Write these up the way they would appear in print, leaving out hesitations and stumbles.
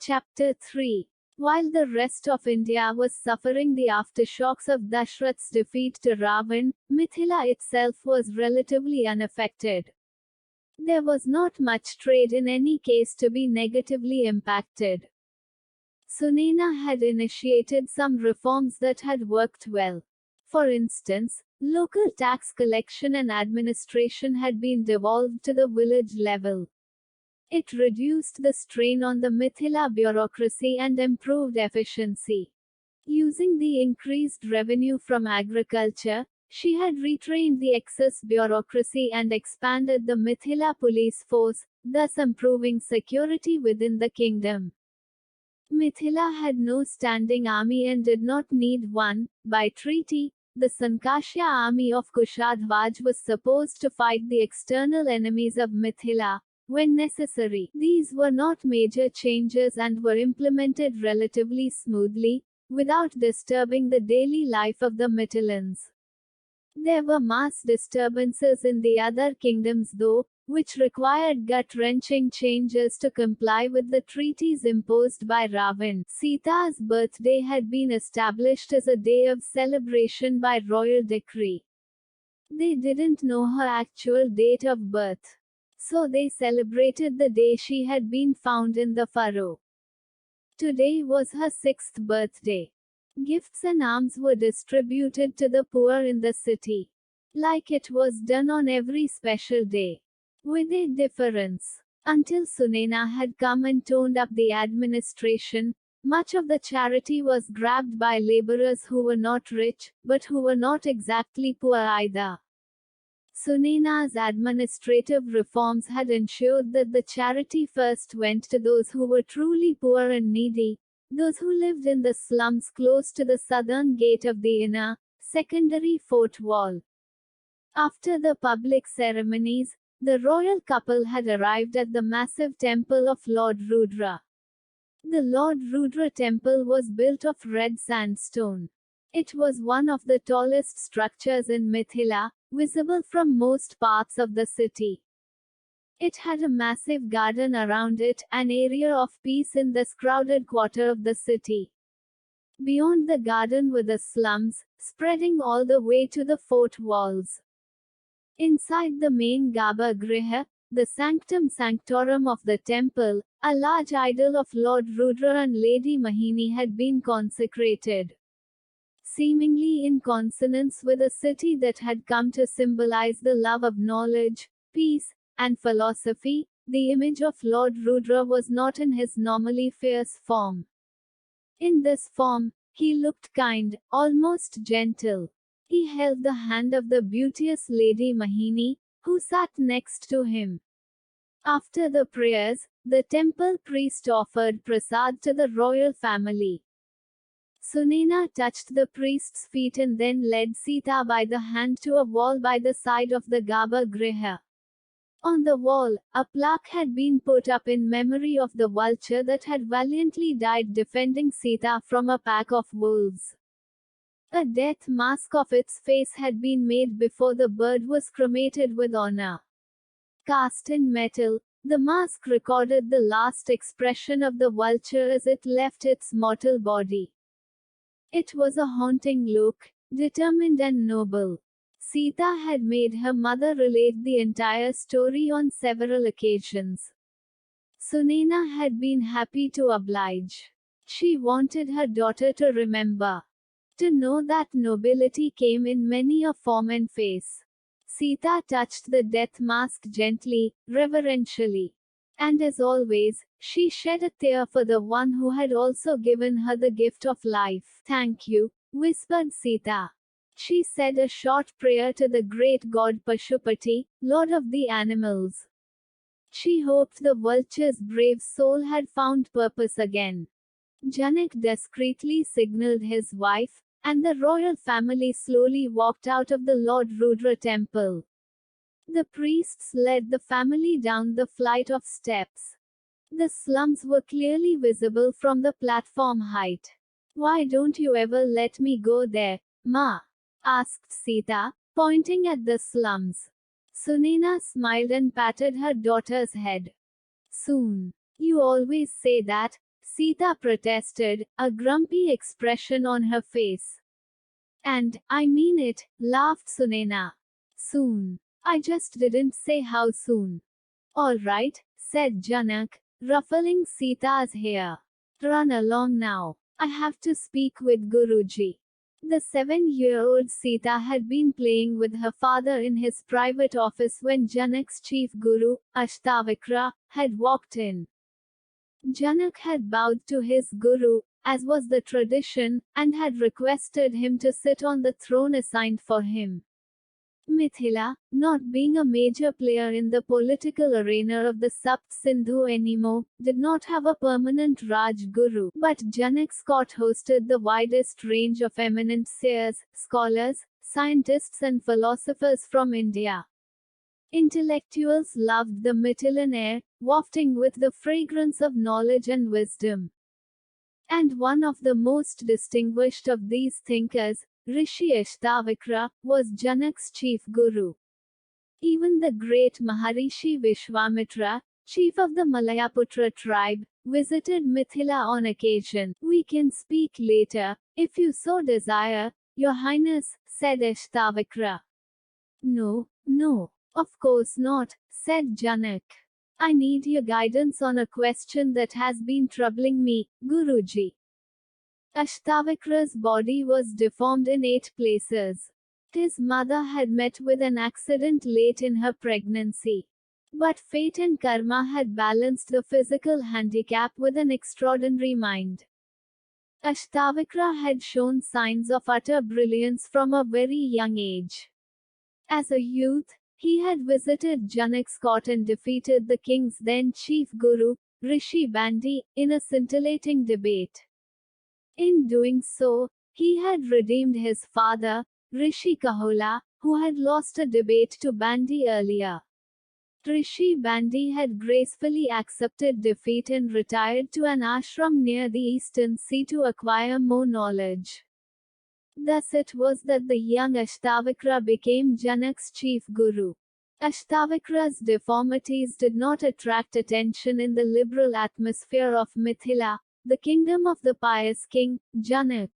Chapter 3. While the rest of India was suffering the aftershocks of Dashrath's defeat to Ravan, Mithila itself was relatively unaffected. There was not much trade in any case to be negatively impacted. Sunena had initiated some reforms that had worked well. For instance, local tax collection and administration had been devolved to the village level. It reduced the strain on the Mithila bureaucracy and improved efficiency. Using the increased revenue from agriculture, she had retrained the excess bureaucracy and expanded the Mithila police force, thus improving security within the kingdom. Mithila had no standing army and did not need one. By treaty, the Sankashya army of Kushadhwaj was supposed to fight the external enemies of Mithila when necessary. These were not major changes and were implemented relatively smoothly, without disturbing the daily life of the Mithilans. There were mass disturbances in the other kingdoms though, which required gut-wrenching changes to comply with the treaties imposed by Ravan. Sita's birthday had been established as a day of celebration by royal decree. They didn't know her actual date of birth, so they celebrated the day she had been found in the furrow. Today was her 6th birthday. Gifts and alms were distributed to the poor in the city, like it was done on every special day. With a difference. Until Sunena had come and toned up the administration, much of the charity was grabbed by laborers who were not rich, but who were not exactly poor either. Sunena's administrative reforms had ensured that the charity first went to those who were truly poor and needy, those who lived in the slums close to the southern gate of the inner, secondary fort wall. After the public ceremonies, the royal couple had arrived at the massive temple of Lord Rudra. The Lord Rudra temple was built of red sandstone. It was one of the tallest structures in Mithila, visible from most parts of the city. It had a massive garden around it, an area of peace in this crowded quarter of the city. Beyond the garden were the slums, spreading all the way to the fort walls. Inside the main Garbhagriha, the sanctum sanctorum of the temple, a large idol of Lord Rudra and Lady Mohini had been consecrated. Seemingly in consonance with a city that had come to symbolize the love of knowledge, peace, and philosophy, the image of Lord Rudra was not in his normally fierce form. In this form, he looked kind, almost gentle. He held the hand of the beauteous Lady Mohini, who sat next to him. After the prayers, the temple priest offered prasad to the royal family. Sunena touched the priest's feet and then led Sita by the hand to a wall by the side of the Garbhagriha. On the wall, a plaque had been put up in memory of the vulture that had valiantly died defending Sita from a pack of wolves. A death mask of its face had been made before the bird was cremated with honor. Cast in metal, the mask recorded the last expression of the vulture as it left its mortal body. It was a haunting look, determined and noble. Sita had made her mother relate the entire story on several occasions. Sunena had been happy to oblige. She wanted her daughter to remember. To know that nobility came in many a form and face. Sita touched the death mask gently, reverentially. And as always, she shed a tear for the one who had also given her the gift of life. Thank you, whispered Sita. She said a short prayer to the great god Pashupati, lord of the animals. She hoped the vulture's brave soul had found purpose again. Janak discreetly signaled his wife, and the royal family slowly walked out of the Lord Rudra temple. The priests led the family down the flight of steps. The slums were clearly visible from the platform height. Why don't you ever let me go there, Ma? Asked Sita, pointing at the slums. Sunena smiled and patted her daughter's head. Soon. You always say that, Sita protested, a grumpy expression on her face. And, I mean it, laughed Sunena. Soon. I just didn't say how soon. All right, said Janak, ruffling Sita's hair. Run along now. I have to speak with Guruji. The 7-year-old Sita had been playing with her father in his private office when Janak's chief guru, Ashtavakra, had walked in. Janak had bowed to his guru, as was the tradition, and had requested him to sit on the throne assigned for him. Mithila, not being a major player in the political arena of the Sapt Sindhu anymore, did not have a permanent Raj Guru, but Janak's court hosted the widest range of eminent seers, scholars, scientists and philosophers from India. Intellectuals loved the Mithilan air, wafting with the fragrance of knowledge and wisdom. And one of the most distinguished of these thinkers, Rishi Ashtavakra, was Janak's chief guru. Even the great Maharishi Vishwamitra, chief of the Malayaputra tribe, visited Mithila on occasion. We can speak later, if you so desire, Your Highness, said Ashtavakra. No, no, of course not, said Janak. I need your guidance on a question that has been troubling me, Guruji. Ashtavakra's body was deformed in 8 places. His mother had met with an accident late in her pregnancy. But fate and karma had balanced the physical handicap with an extraordinary mind. Ashtavakra had shown signs of utter brilliance from a very young age. As a youth, he had visited Janak's court and defeated the king's then chief guru, Rishi Bandi, in a scintillating debate. In doing so, he had redeemed his father, Rishi Kahola, who had lost a debate to Bandi earlier. Rishi Bandi had gracefully accepted defeat and retired to an ashram near the eastern sea to acquire more knowledge. Thus it was that the young Ashtavakra became Janak's chief guru. Ashtavakra's deformities did not attract attention in the liberal atmosphere of Mithila, the kingdom of the pious king, Janak.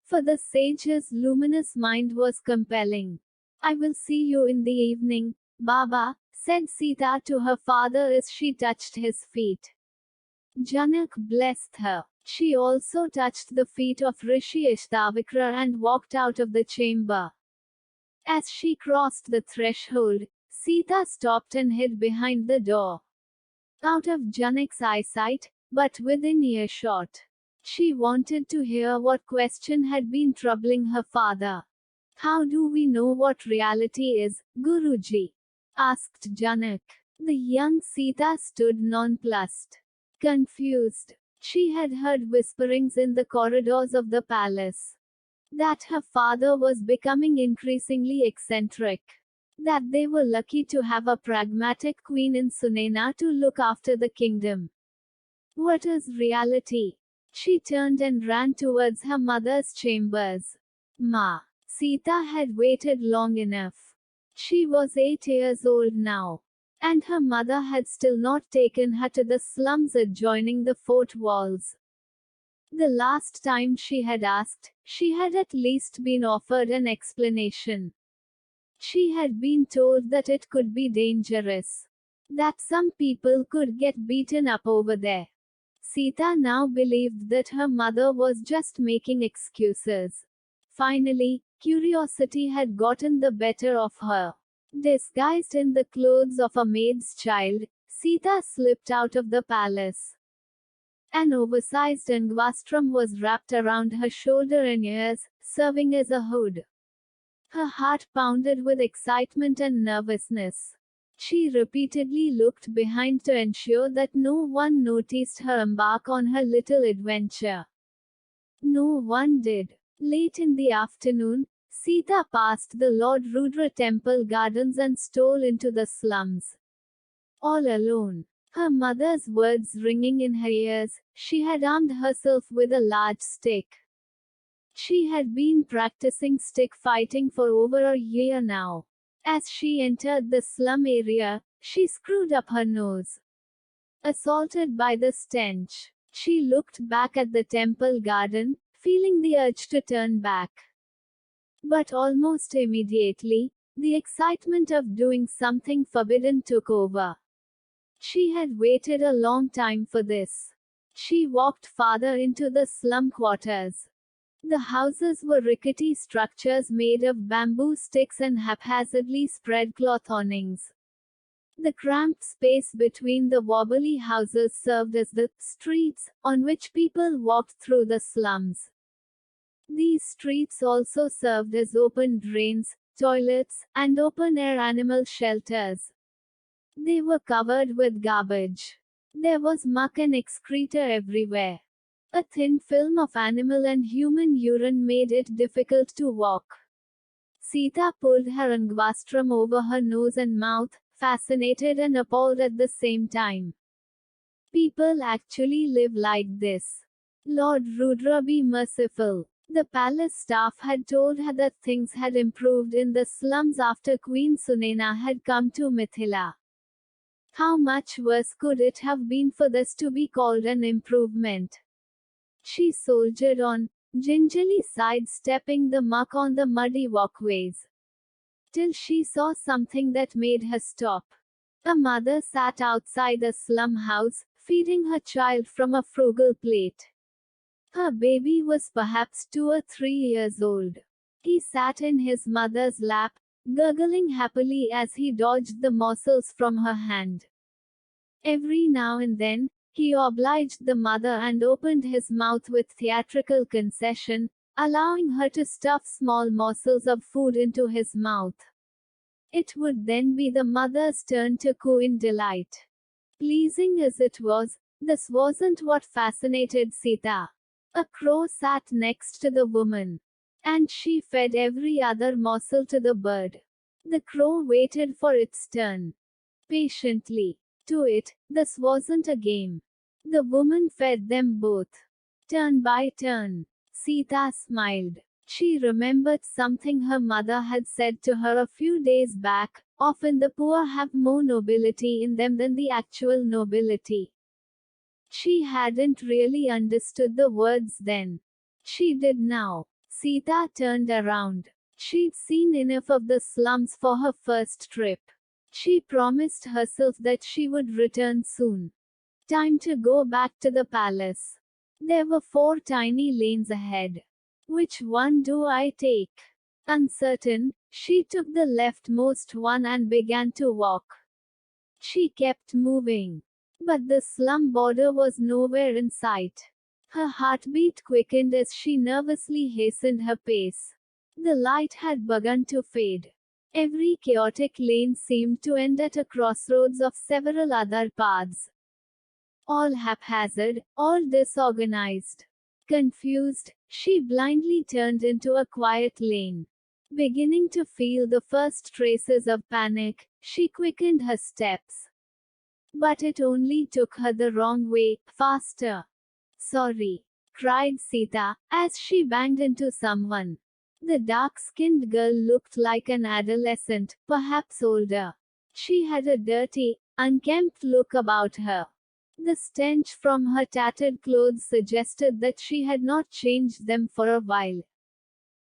For the sage's luminous mind was compelling. I will see you in the evening, Baba, said Sita to her father as she touched his feet. Janak blessed her. She also touched the feet of Rishi Ashtavakra and walked out of the chamber. As she crossed the threshold, Sita stopped and hid behind the door. Out of Janak's eyesight, but within earshot. She wanted to hear what question had been troubling her father. How do we know what reality is, Guruji? Asked Janak. The young Sita stood nonplussed. Confused. She had heard whisperings in the corridors of the palace. That her father was becoming increasingly eccentric. That they were lucky to have a pragmatic queen in Sunena to look after the kingdom. What is reality? She turned and ran towards her mother's chambers. Ma. Sita had waited long enough. She was 8 years old now. And her mother had still not taken her to the slums adjoining the fort walls. The last time she had asked, she had at least been offered an explanation. She had been told that it could be dangerous. That some people could get beaten up over there. Sita now believed that her mother was just making excuses. Finally, curiosity had gotten the better of her. Disguised in the clothes of a maid's child, Sita slipped out of the palace. An oversized angvastram was wrapped around her shoulder and ears, serving as a hood. Her heart pounded with excitement and nervousness. She repeatedly looked behind to ensure that no one noticed her embark on her little adventure. No one did. Late in the afternoon, Sita passed the Lord Rudra temple gardens and stole into the slums. All alone. Her mother's words ringing in her ears, she had armed herself with a large stick. She had been practicing stick fighting for over a year now. As she entered the slum area, she screwed up her nose. Assaulted by the stench, She looked back at the temple garden, feeling the urge to turn back. But almost immediately, the excitement of doing something forbidden took over. She had waited a long time for this. She walked farther into the slum quarters. The houses were rickety structures made of bamboo sticks and haphazardly spread cloth awnings. The cramped space between the wobbly houses served as the streets on which people walked through the slums. These streets also served as open drains, toilets, and open-air animal shelters. They were covered with garbage. There was muck and excreta everywhere. A thin film of animal and human urine made it difficult to walk. Sita pulled her angvastram over her nose and mouth, fascinated and appalled at the same time. People actually live like this. Lord Rudra be merciful. The palace staff had told her that things had improved in the slums after Queen Sunena had come to Mithila. How much worse could it have been for this to be called an improvement? She soldiered on, gingerly sidestepping the muck on the muddy walkways, till she saw something that made her stop. A mother sat outside a slum house, feeding her child from a frugal plate. Her baby was perhaps 2 or 3 years old. He sat in his mother's lap, gurgling happily as he dodged the morsels from her hand. Every now and then, he obliged the mother and opened his mouth with theatrical concession, allowing her to stuff small morsels of food into his mouth. It would then be the mother's turn to coo in delight. Pleasing as it was, this wasn't what fascinated Sita. A crow sat next to the woman, and she fed every other morsel to the bird. The crow waited for its turn patiently. To it, this wasn't a game. The woman fed them both, turn by turn. Sita smiled. She remembered something her mother had said to her a few days back: often the poor have more nobility in them than the actual nobility. She hadn't really understood the words then. She did now. Sita turned around. She'd seen enough of the slums for her first trip. She promised herself that she would return soon. Time to go back to the palace. There were 4 tiny lanes ahead. Which one do I take? Uncertain, she took the leftmost one and began to walk. She kept moving. But the slum border was nowhere in sight. Her heartbeat quickened as she nervously hastened her pace. The light had begun to fade. Every chaotic lane seemed to end at a crossroads of several other paths. All haphazard, all disorganized. Confused, she blindly turned into a quiet lane. Beginning to feel the first traces of panic, she quickened her steps. But it only took her the wrong way, faster. Sorry, cried Sita, as she banged into someone. The dark-skinned girl looked like an adolescent, perhaps older. She had a dirty, unkempt look about her. The stench from her tattered clothes suggested that she had not changed them for a while.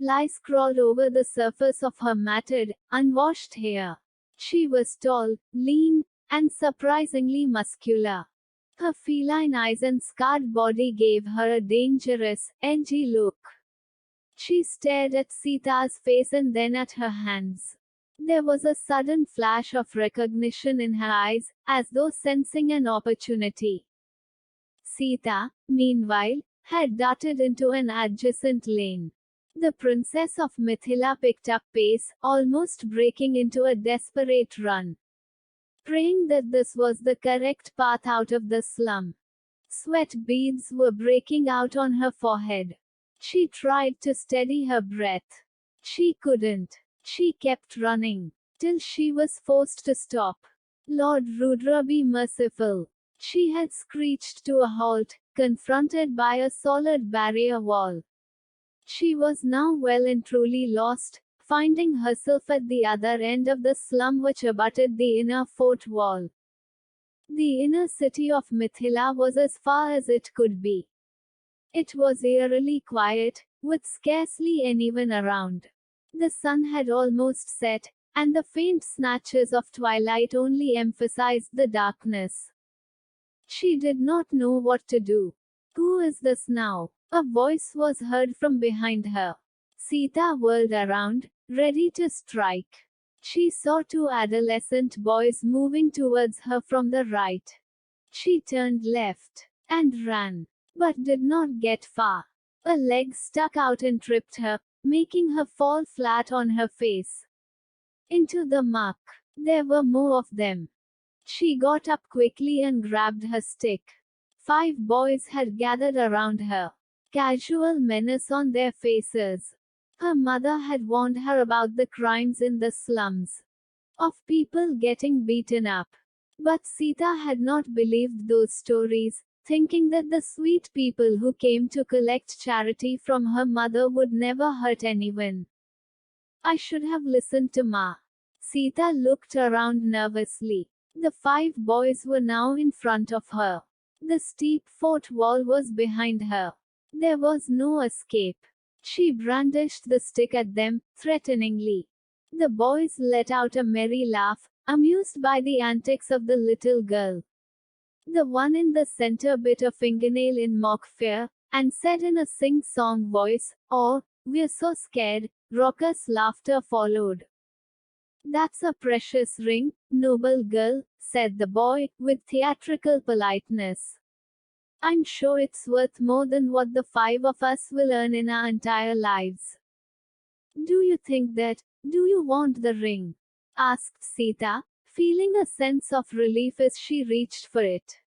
Lice crawled over the surface of her matted, unwashed hair. She was tall, lean, and surprisingly muscular. Her feline eyes and scarred body gave her a dangerous, edgy look. She stared at Sita's face and then at her hands. There was a sudden flash of recognition in her eyes, as though sensing an opportunity. Sita, meanwhile, had darted into an adjacent lane. The princess of Mithila picked up pace, almost breaking into a desperate run. Praying that this was the correct path out of the slum. Sweat beads were breaking out on her forehead. She tried to steady her breath. She couldn't. She kept running, till she was forced to stop. Lord Rudra be merciful. She had screeched to a halt, confronted by a solid barrier wall. She was now well and truly lost, finding herself at the other end of the slum which abutted the inner fort wall. The inner city of Mithila was as far as it could be. It was eerily quiet, with scarcely anyone around. The sun had almost set, and the faint snatches of twilight only emphasized the darkness. She did not know what to do. Who is this now? A voice was heard from behind her. Sita whirled around, ready to strike. She saw two adolescent boys moving towards her from the right. She turned left and ran, but did not get far. A leg stuck out and tripped her, making her fall flat on her face. Into the muck. There were more of them. She got up quickly and grabbed her stick. 5 boys had gathered around her, casual menace on their faces. Her mother had warned her about the crimes in the slums, of people getting beaten up. But Sita had not believed those stories, thinking that the sweet people who came to collect charity from her mother would never hurt anyone. I should have listened to Ma. Sita looked around nervously. The 5 boys were now in front of her. The steep fort wall was behind her. There was no escape. She brandished the stick at them, threateningly. The boys let out a merry laugh, amused by the antics of the little girl. The one in the center bit a fingernail in mock fear, and said in a sing-song voice, "Oh, we're so scared." Raucous laughter followed. "That's a precious ring, noble girl," said the boy, with theatrical politeness. "I'm sure it's worth more than what the 5 of us will earn in our entire lives." "Do you think that? Do you want the ring?" asked Sita, feeling a sense of relief as she reached for it.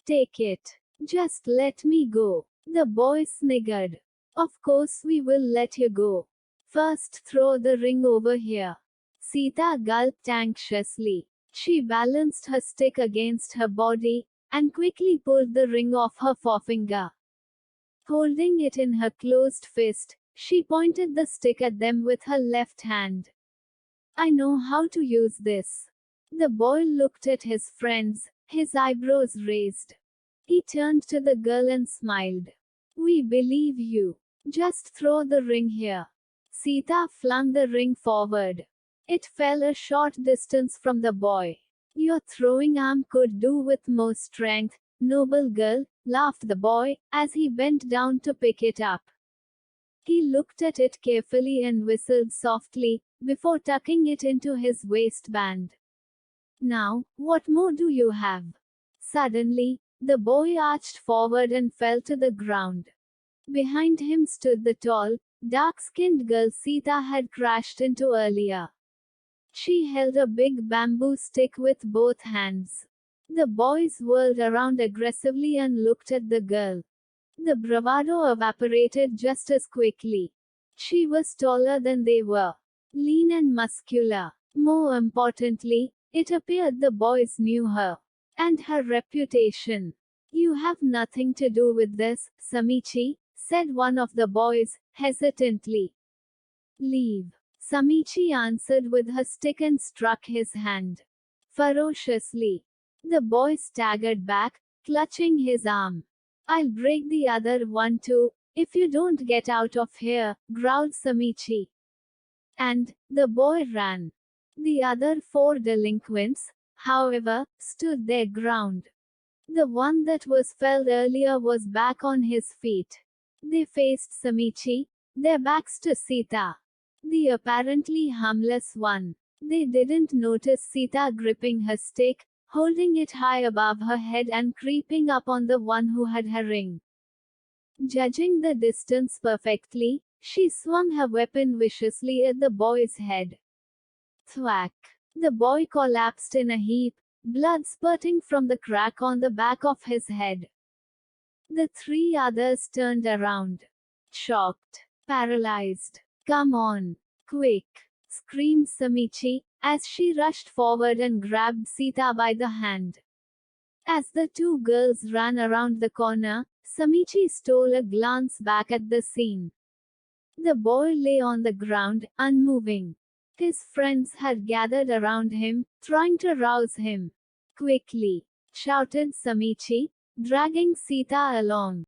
"Take it. Just let me go." The boy sniggered. "Of course we will let you go. First throw the ring over here." Sita gulped anxiously. She balanced her stick against her body, and quickly pulled the ring off her forefinger. Holding it in her closed fist, she pointed the stick at them with her left hand. "I know how to use this." The boy looked at his friends, his eyebrows raised. He turned to the girl and smiled. "We believe you. Just throw the ring here." Sita flung the ring forward. It fell a short distance from the boy. "Your throwing arm could do with more strength, noble girl," laughed the boy, as he bent down to pick it up. He looked at it carefully and whistled softly, before tucking it into his waistband. "Now, what more do you have?" Suddenly, the boy arched forward and fell to the ground. Behind him stood the tall, dark-skinned girl Sita had crashed into earlier. She held a big bamboo stick with both hands. The boys whirled around aggressively and looked at the girl. The bravado evaporated just as quickly. She was taller than they were, lean and muscular. More importantly, it appeared the boys knew her and her reputation. "You have nothing to do with this, Samichi," said one of the boys, hesitantly. "Leave." Samichi answered with her stick and struck his hand ferociously. The boy staggered back, clutching his arm. "I'll break the other one too, if you don't get out of here," growled Samichi. And the boy ran. The other 4 delinquents, however, stood their ground. The one that was felled earlier was back on his feet. They faced Samichi, their backs to Sita, the apparently harmless one. They didn't notice Sita gripping her stick, holding it high above her head and creeping up on the one who had her ring. Judging the distance perfectly, she swung her weapon viciously at the boy's head. Thwack! The boy collapsed in a heap, blood spurting from the crack on the back of his head. The 3 others turned around. Shocked. Paralyzed. "Come on! Quick!" screamed Samichi, as she rushed forward and grabbed Sita by the hand. As the 2 girls ran around the corner, Samichi stole a glance back at the scene. The boy lay on the ground, unmoving. His friends had gathered around him, trying to rouse him. Quickly, shouted Samichi, dragging Sita along.